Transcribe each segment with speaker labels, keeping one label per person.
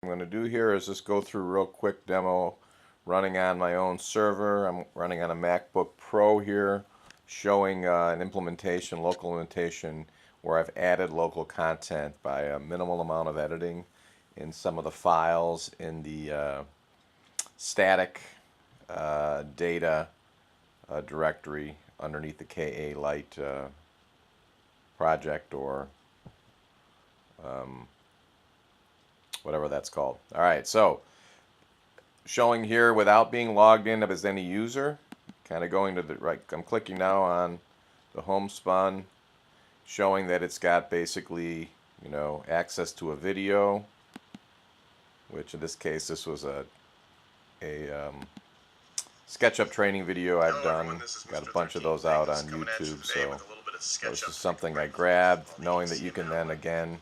Speaker 1: going to do here is just go through a real quick demo running on my own server. I'm running on a MacBook Pro here, showing an implementation, local implementation, where I've added local content by a minimal amount of editing in some of the files in the static data directory underneath the KA Lite project, or whatever that's called. All right, so showing here without being logged in as any user, kind of going to the right. I'm clicking now on the homespun, showing that it's got basically, you know, access to a video, which in this case this was a SketchUp training video I've done. Got a bunch of those out on YouTube, so this is something I grabbed, knowing that you can then, again,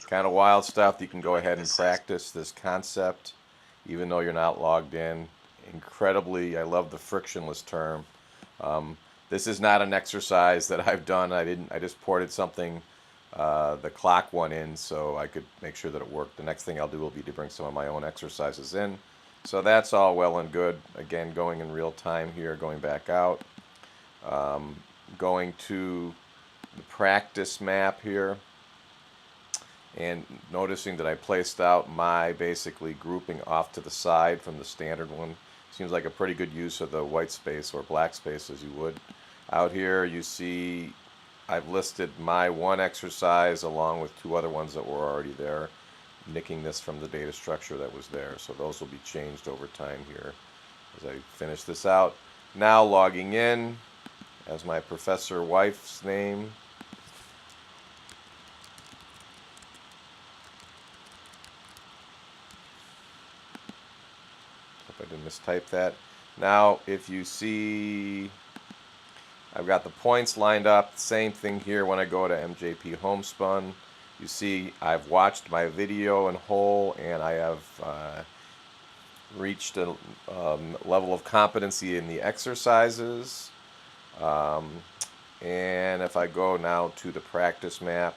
Speaker 1: kind of wild stuff, you can go ahead and practice this concept even though you're not logged in. Incredibly, I love the frictionless term. This is not an exercise that I've done. I just ported something, the clock one in, so I could make sure that it worked. The next thing I'll do will be to bring some of my own exercises in. So that's all well and good. Again, going in real time here, going back out, going to the practice map here, and noticing that I placed out my basically grouping off to the side from the standard one. Seems like a pretty good use of the white space or black space, as you would. Out here you see I've listed my one exercise along with two other ones that were already there, nicking this from the data structure that was there. So those will be changed over time here as I finish this out. Now logging in as my professor wife's name. Hope I didn't mistype that. Now if you see, I've got the points lined up. Same thing here when I go to MJP Homespun. You see I've watched my video in whole, and I have reached a level of competency in the exercises. And if I go now to the practice map,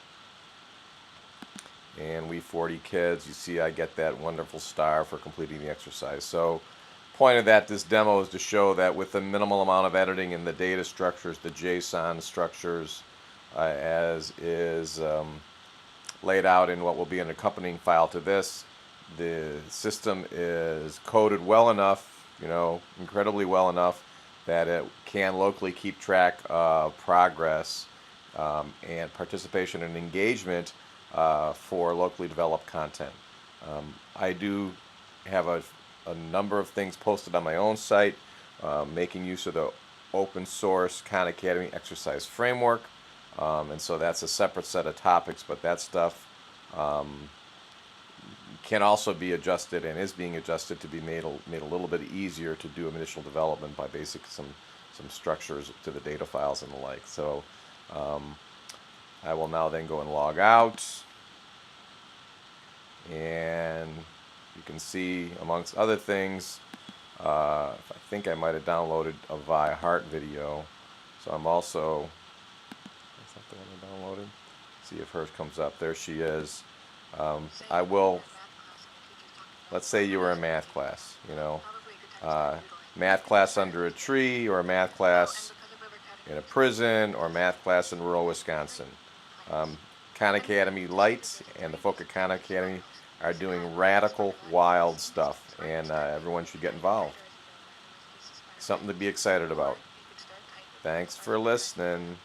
Speaker 1: and we 40 kids, you see I get that wonderful star for completing the exercise. So point of this demo is to show that with a minimal amount of editing in the data structures, the JSON structures, as is laid out in what will be an accompanying file to this, the system is coded well enough, you know, incredibly well enough, that it can locally keep track of progress and participation and engagement for locally developed content. I do have a number of things posted on my own site, making use of the open source Khan Academy exercise framework, and so that's a separate set of topics, but that stuff can also be adjusted and is being adjusted to be made a little bit easier to do initial development by basic some structures to the data files and the like. So I will now then go and log out, and you can see, amongst other things, I think I might have downloaded a Vi Heart video, so I'm also, is that the one I downloaded? See if hers comes up. There she is. I will, let's say you were in math class, you know, math class under a tree, or a math class in a prison, or math class in rural Wisconsin. Khan Academy Lite and the folk at Khan Academy are doing radical, wild stuff, and everyone should get involved. Something to be excited about. Thanks for listening.